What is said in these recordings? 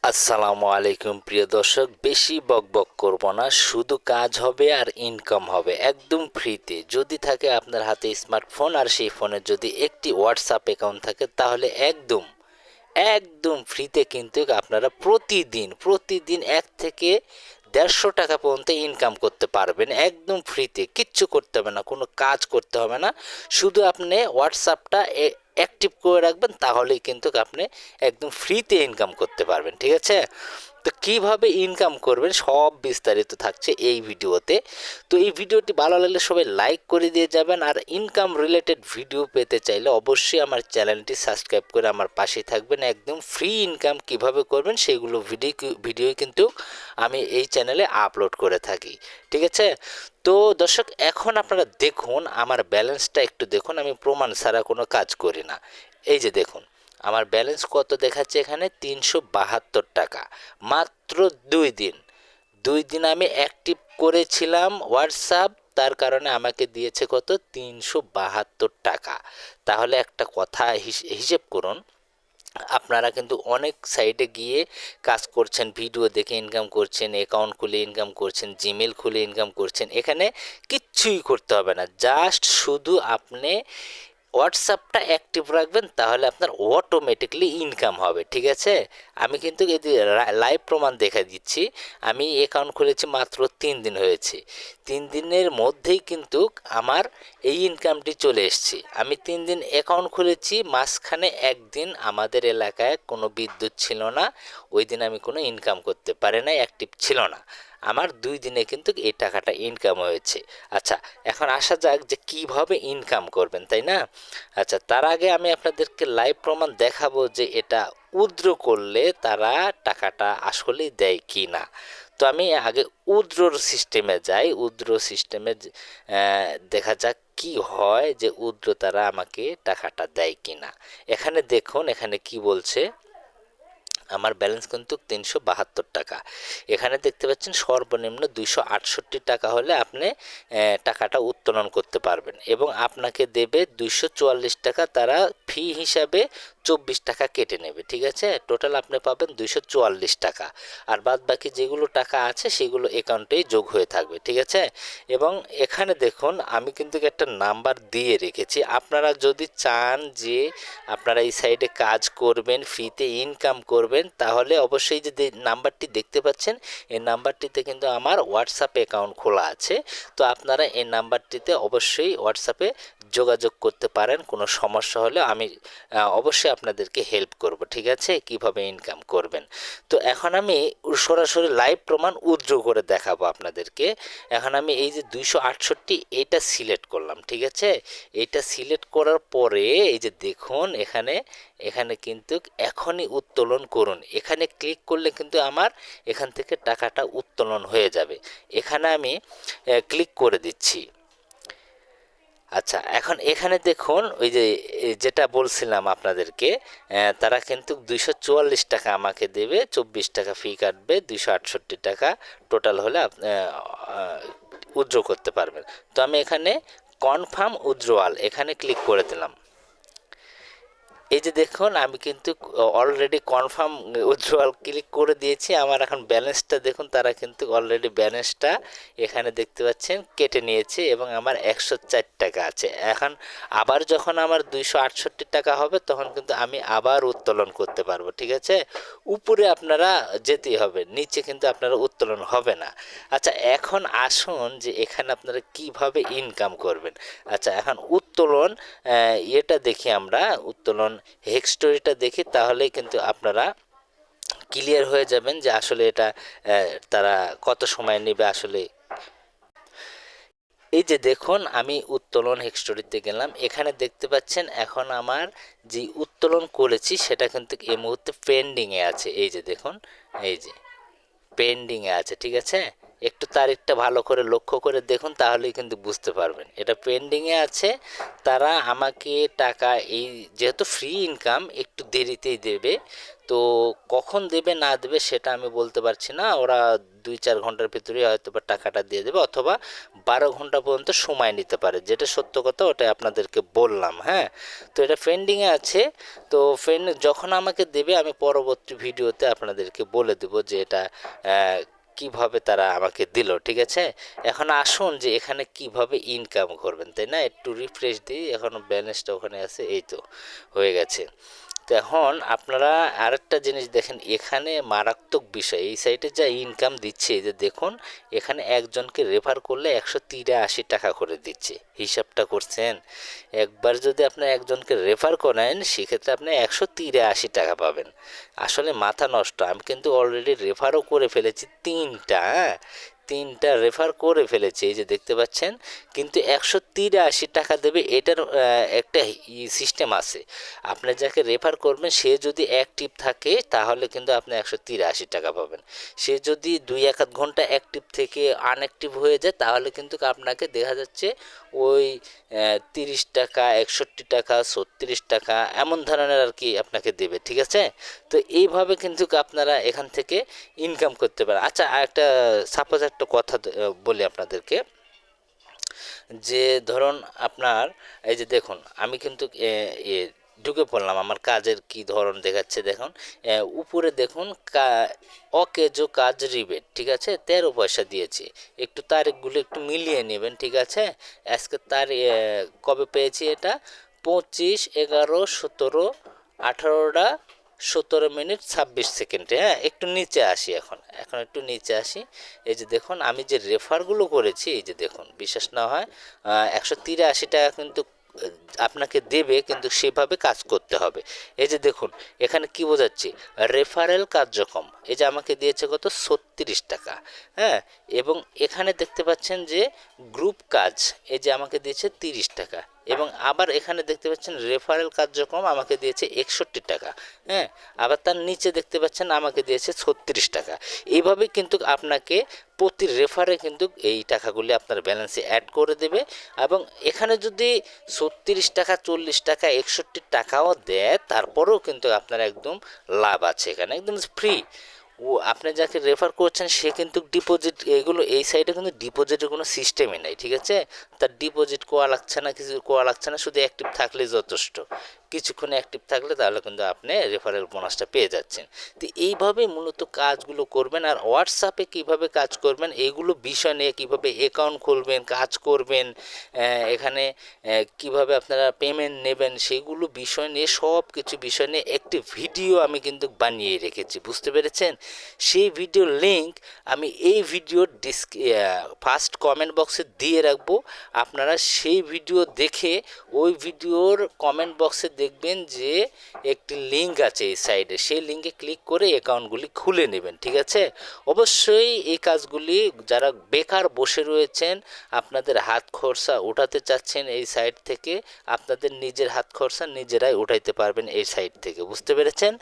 আসসালামু আলাইকুম প্রিয় দর্শক, বেশি বকবক করব না, শুধু কাজ হবে আর ইনকাম হবে একদম ফ্রিতে। যদি থাকে আপনার হাতে স্মার্টফোন আর সেই ফোনের যদি একটি হোয়াটসঅ্যাপ অ্যাকাউন্ট থাকে তাহলে একদম একদম ফ্রিতে কিন্তু আপনারা প্রতিদিন প্রতিদিন 1 থেকে 150 টাকা পর্যন্ত ইনকাম করতে পারবেন একদম ফ্রিতে। কিচ্ছু করতে হবে না, কোনো কাজ করতে হবে না, শুধু আপনি হোয়াটসঅ্যাপটা অ্যাক্টিভ করে রাখবেন তাহলেই কিন্তু আপনি একদম ফ্রিতে ইনকাম করতে পারবেন। ঠিক আছে? তো কিভাবে ইনকাম করবেন সব বিস্তারিত থাকছে এই ভিডিওতে। তো এই ভিডিওটি ভালো লাগলে সবাই লাইক করে দিয়ে যাবেন, আর ইনকাম রিলেটেড ভিডিও পেতে চাইলে অবশ্যই আমার চ্যানেলটি সাবস্ক্রাইব করে আমার পাশে থাকবেন। একদম ফ্রি ইনকাম কিভাবে করবেন সেগুলো ভিডিও কিন্তু আমি এই চ্যানেলে আপলোড করে থাকি। ঠিক আছে? তো দর্শক, এখন আপনারা দেখুন আমার ব্যালেন্সটা, একটু দেখুন, আমি প্রমাণ ছাড়া কোনো কাজ করি না। এই যে দেখুন আমার ব্যালেন্স কত দেখাচ্ছে এখানে, 372 টাকা। মাত্র 2 দিন, 2 দিন আমি অ্যাক্টিভ করেছিলাম হোয়াটসঅ্যাপ, তার কারণে আমাকে দিয়েছে কত, 372 টাকা। তাহলে একটা কথা হিসেব করুন, আপনারা কিন্তু অনেক সাইটে গিয়ে কাজ করছেন, ভিডিও দেখে ইনকাম করছেন, অ্যাকাউন্ট খুলে ইনকাম করছেন, জিমেল খুলে ইনকাম করছেন। এখানে কিচ্ছুই করতে হবে না, জাস্ট শুধু আপনি হোয়াটসঅ্যাপটা অ্যাক্টিভ রাখবেন তাহলে আপনার অটোমেটিকলি ইনকাম হবে। ঠিক আছে? আমি কিন্তু এই যে লাইভ প্রমাণ দেখা দিচ্ছি। আমি অ্যাকাউন্ট খুলেছি মাত্র 3 দিন হয়েছে, 3 দিনের মধ্যেই কিন্তু আমার এই ইনকামটি চলে এসছে। আমি 3 দিন অ্যাকাউন্ট খুলেছি, মাঝখানে একদিন আমাদের এলাকায় কোনো বিদ্যুৎ ছিল না, ওই দিন আমি কোনো ইনকাম করতে পারি নাই, অ্যাক্টিভ ছিল না। আমার 2 দিনে কিন্তু এই টাকাটা ইনকাম হয়েছে। আচ্ছা, এখন আসা যাক যে কিভাবে ইনকাম করবেন, তাই না? আচ্ছা, তার আগে আমি আপনাদেরকে লাইভ প্রমাণ দেখাবো যে এটা উইথড্র করলে তারা টাকাটা আসলেই দেয় কি না। তো আমি আগে উইথড্রর সিস্টেমে যাই, উইথড্র সিস্টেমে দেখা যাক কি হয়, যে উইথড্র তারা আমাকে টাকাটা দেয় কি না। এখানে দেখুন, এখানে কি বলছে, আমার ব্যালেন্স কিন্তু 372 টাকা। এখানে দেখতে পাচ্ছেন সর্বনিম্ন 268 টাকা হলে আপনি টাকাটা উত্তোলন করতে পারবেন, এবং আপনাকে দেবে 244 টাকা, তারা ফি হিসাবে 24 টাকা কেটে নেবে। ঠিক আছে? টোটাল আপনি পাবেন 244 টাকা, আর বাদ বাকি যেগুলো টাকা আছে সেগুলো অ্যাকাউন্টেই যোগ হয়ে থাকবে। ঠিক আছে? এবং এখানে দেখুন আমি কিন্তু একটা নাম্বার দিয়ে রেখেছি, আপনারা যদি চান যে আপনারা এই সাইডে কাজ করবেন, ফ্রিতে ইনকাম করবেন, তাহলে অবশ্যই যে নাম্বারটি দেখতে পাচ্ছেন এই নাম্বারটিতে কিন্তু আমার হোয়াটসঅ্যাপ অ্যাকাউন্ট খোলা আছে। তো আপনারা এই নাম্বারটিতে অবশ্যই হোয়াটসঅ্যাপে যোগাযোগ করতে পারেন, কোনো সমস্যা হলে আমি অবশ্যই আপনাদেরকে হেল্প করব। ঠিক আছে? কিভাবে ইনকাম করবেন। তো এখন আমি সরাসরি লাইভ প্রমাণ উইথড্র করে দেখাবো আপনাদেরকে। এখন আমি এই যে 268 এইটা সিলেক্ট করলাম। ঠিক আছে? এইটা সিলেক্ট করার পরে এই যে দেখুন এখানে, এখানে কিন্তু এখনই উত্তোলন করুন, এখানে ক্লিক করলে কিন্তু আমার এখান থেকে টাকাটা উত্তোলন হয়ে যাবে। এখানে আমি ক্লিক করে দিচ্ছি। আচ্ছা, এখন এখানে দেখুন ওই যে যেটা বলছিলাম আপনাদেরকে, তারা কিন্তু 244 টাকা আমাকে দেবে, 24 টাকা ফি কাটবে, 268 টাকা টোটাল হলে উইথড্র করতে পারবেন। তো আমি এখানে কনফার্ম উইথড্রয়াল এখানে ক্লিক করে দিলাম। এই যে দেখুন আমি কিন্তু অলরেডি কনফার্ম উইথড্রয়াল ক্লিক করে দিয়েছি। আমার এখন ব্যালেন্সটা দেখুন, তারা কিন্তু অলরেডি ব্যালেন্সটা এখানে দেখতে পাচ্ছেন কেটে নিয়েছে, এবং আমার 104 টাকা আছে। এখন আবার যখন আমার 268 টাকা হবে তখন কিন্তু আমি আবার উত্তোলন করতে পারবো। ঠিক আছে? উপরে আপনারা যেতেই হবে, নিচে কিন্তু আপনারা উত্তোলন হবে না। আচ্ছা, এখন আসুন যে এখানে আপনারা কিভাবে ইনকাম করবেন। আচ্ছা, এখন উত্তোলন ইয়েটা দেখি, আমরা উত্তোলন হিস্টোরিটা দেখি, তাহলেই কিন্তু আপনারা ক্লিয়ার হয়ে যাবেন যে আসলে এটা তারা কত সময় নেবে আসলে। এই যে দেখুন আমি উত্তোলন হিস্টোরিতে গেলাম, এখানে দেখতে পাচ্ছেন এখন আমার যে উত্তোলন করেছি সেটা কিন্তু এই মুহূর্তে পেন্ডিংয়ে আছে। এই যে দেখুন, এই যে পেন্ডিংয়ে আছে। ঠিক আছে? একটু তারিখটা ভালো করে লক্ষ্য করে দেখুন, তাহলেই কিন্তু বুঝতে পারবেন এটা পেন্ডিংয়ে আছে। তারা আমাকে টাকা, এই যেহেতু ফ্রি ইনকাম একটু দেরিতেই দেবে, তো কখন দেবে না দেবে সেটা আমি বলতে পারছি না। ওরা 2-4 ঘন্টার ভিতরেই হয়তো বা টাকাটা দিয়ে দেবে, অথবা 12 ঘন্টা পর্যন্ত সময় নিতে পারে, যেটা সত্য কথা ওটাই আপনাদেরকে বললাম। হ্যাঁ, তো এটা পেন্ডিংয়ে আছে। তো যখন আমাকে দেবে আমি পরবর্তী ভিডিওতে আপনাদেরকে বলে দেবো যে এটা কিভাবে তারা আমাকে দিল। ঠিক আছে, এখন আসুন যে এখানে কিভাবে ইনকাম করবেন, তাই না? একটু রিফ্রেশ দিই, এখনও ব্যালেন্সটা ওখানে আছে, এই তো হয়ে গেছে। তো এখন আপনারা আরেকটা জিনিস দেখেন, এখানে মারাত্মক বিষয়, এই সাইটে যা ইনকাম দিচ্ছে, এই যে দেখুন এখানে একজনকে রেফার করলে 183 টাকা করে দিচ্ছে। হিসাবটা করছেন? একবার যদি আপনার একজনকে রেফার করেন সেক্ষেত্রে আপনি 183 টাকা পাবেন। আসলে মাথা নষ্ট। আমি কিন্তু অলরেডি রেফারও করে ফেলেছি 3টা, হ্যাঁ 3টা রেফার করে ফেলেছি, এই যে দেখতে পাচ্ছেন। কিন্তু 183 টাকা দেবে, এটার একটা সিস্টেম আছে। আপনি যাকে রেফার করবেন সে যদি অ্যাক্টিভ থাকে তাহলে কিন্তু আপনি 183 টাকা পাবেন। সে যদি 2-1 ঘন্টা অ্যাক্টিভ থেকে আনঅ্যাক্টিভ হয়ে যায় তাহলে কিন্তু আপনাকে দেখা যাচ্ছে ওই 30 টাকা, 61 টাকা, 36 টাকা এমন ধরনের আর কি আপনাকে দেবে। ঠিক আছে, তো এইভাবে কিন্তু আপনারা এখান থেকে ইনকাম করতে পারেন। আচ্ছা, একটা সাপোজ একটা কথা বলি আপনাদেরকে, যে ধরুন আপনার এই যে দেখুন আমি কিন্তু ঢুকে পড়লাম, আমার কাজের কি ধরন দেখাচ্ছে দেখুন। উপরে দেখুন অকেজো কাজ রিবেট, ঠিক আছে, 13 পয়সা দিয়েছি। একটু তারিখগুলো একটু মিলিয়ে নেবেন, ঠিক আছে। আজকে কবে পেয়েছি এটা? 25/11/17 18:17। হ্যাঁ, একটু নিচে আসি, এখন একটু নিচে আসি। এই যে দেখুন আমি যে রেফারগুলো করেছি, এই যে দেখুন, বিশ্বাস না হয় 183 টাকা কিন্তু আপনাকে দেবে, কিন্তু সেভাবে কাজ করতে হবে। এই যে দেখুন এখানে কি বোঝাচ্ছি, রেফারেল কার্যক্রম, এই যে আমাকে দিয়েছে কত, 36 টাকা। হ্যাঁ, এবং এখানে দেখতে পাচ্ছেন যে গ্রুপ কাজ, এই যে আমাকে দিয়েছে 30 টাকা। এবং আবার এখানে দেখতে পাচ্ছেন রেফারেল কার্যক্রম আমাকে দিয়েছে 61 টাকা। হ্যাঁ, আবার তার নিচে দেখতে পাচ্ছেন আমাকে দিয়েছে 36 টাকা। এইভাবে কিন্তু আপনাকে প্রতি রেফারে কিন্তু এই টাকাগুলি আপনার ব্যালেন্সে অ্যাড করে দেবে। এবং এখানে যদি 36 টাকা, 40 টাকা, 61 টাকাও দেয় তারপরেও কিন্তু আপনার একদম লাভ আছে, এখানে একদম ফ্রি। ও আপনি যাকে রেফার করছেন সে কিন্তু ডিপোজিট, এগুলো এই সাইডে কিন্তু ডিপোজিটের কোনো সিস্টেমই নাই। ঠিক আছে, তার ডিপোজিট করা লাগছে না, কিছু করা লাগছে না, শুধু অ্যাক্টিভ থাকলেই যথেষ্ট। কিছুক্ষণ অ্যাক্টিভ থাকলে তাহলে কিন্তু আপনি রেফারেল বোনাসটা পেয়ে যাচ্ছেন। তো এইভাবে মূলত কাজগুলো করবেন। আর হোয়াটসঅ্যাপে কিভাবে কাজ করবেন এইগুলো বিষয় নিয়ে, কীভাবে অ্যাকাউন্ট খুলবেন, কাজ করবেন, এখানে কিভাবে আপনারা পেমেন্ট নেবেন, সেইগুলো বিষয় নিয়ে, সব কিছু বিষয় নিয়ে একটি ভিডিও আমি কিন্তু বানিয়ে রেখেছি, বুঝতে পেরেছেন? সেই ভিডিওর লিঙ্ক আমি এই ভিডিওর ফার্স্ট কমেন্ট বক্সে দিয়ে রাখবো। আপনারা সেই ভিডিও দেখে ওই ভিডিওর কমেন্ট বক্সে দেখবেন যে একটি লিঙ্ক আছে এই সাইডে, সেই লিঙ্কে ক্লিক করে অ্যাকাউন্টগুলি খুলে নেবেন। ঠিক আছে, অবশ্যই এই কাজগুলি যারা বেকার বসে রয়েছেন, আপনাদের হাত খরচা উঠাতে চাচ্ছেন এই সাইট থেকে, আপনাদের নিজের হাত খরচা নিজেরাই উঠাইতে পারবেন এই সাইট থেকে, বুঝতে পেরেছেন?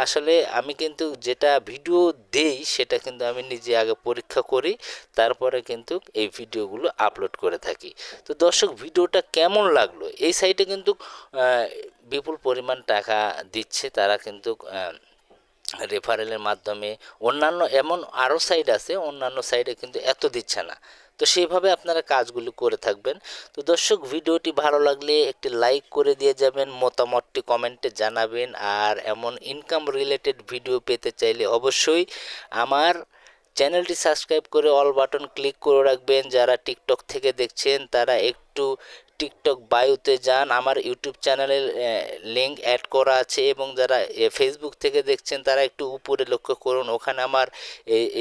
আসলে আমি কিন্তু যেটা ভিডিও দেই সেটা কিন্তু আমি নিজে আগে পরীক্ষা করি, তারপরে কিন্তু এই ভিডিওগুলো আপলোড করে থাকি। তো দর্শক, ভিডিওটা কেমন লাগলো? এই সাইটে কিন্তু বিপুল পরিমাণ টাকা দিচ্ছে তারা কিন্তু রেফারেলের মাধ্যমে। অন্যান্য এমন আরও সাইট আছে, অন্যান্য সাইটে কিন্তু এত দিচ্ছে না। তো সেইভাবে আপনারা কাজগুলো করে থাকবেন। তো দর্শক, ভিডিওটি ভালো লাগলে একটি লাইক করে দিয়ে যাবেন, মতামতটি কমেন্টে জানাবেন। আর এমন ইনকাম রিলেটেড ভিডিও পেতে চাইলে অবশ্যই আমার চ্যানেলটি সাবস্ক্রাইব করে অল বাটন ক্লিক করে রাখবেন। যারা টিকটক থেকে দেখছেন তারা একটু টিকটক বায়োতে যান, আমার ইউটিউব চ্যানেলের লিঙ্ক অ্যাড করা আছে। এবং যারা ফেসবুক থেকে দেখছেন তারা একটু উপরে লক্ষ্য করুন, ওখানে আমার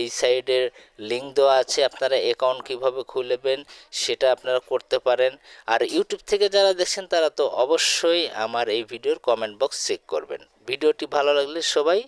এই সাইডের লিঙ্ক দেওয়া আছে, আপনারা অ্যাকাউন্ট কীভাবে খুলবেন সেটা আপনারা করতে পারেন। আর ইউটিউব থেকে যারা দেখছেন তারা তো অবশ্যই আমার এই ভিডিওর কমেন্ট বক্স চেক করবেন। ভিডিওটি ভালো লাগলে সবাই